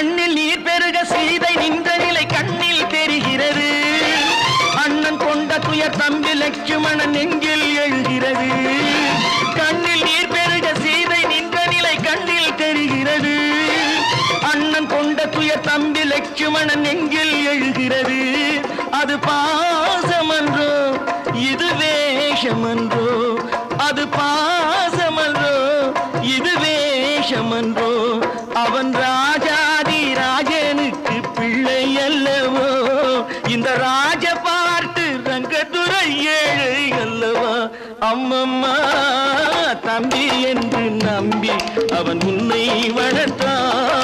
கண்ணில் நீர் பெருக சீதை நின்ற நிலை கண்ணில் தெரிகிறது. அண்ணன் கொண்ட துயர் தம்பி லட்சுமணன் நெஞ்சில் எழுகிறது. கண்ணில் நீர் பெருக சீதை நின்ற நிலை கண்ணில் தெரிகிறது. அண்ணன் கொண்ட துயர் தம்பி லட்சுமணன் நெஞ்சில் எழுகிறது. அது பாசமன்றோ இது வேஷமன்றோ, அது பாசமன்றோ இது வேஷமன்றோ, அவன் ராஜாதி ராஜனுக்கு பிள்ளை அல்லவோ, இந்த ராஜ பாட்டு ரங்கத்துறை ஏழை அல்லவா. அம்மம்மா தம்பி என்று நம்பி அவன் உன்னை வளர்த்தான்.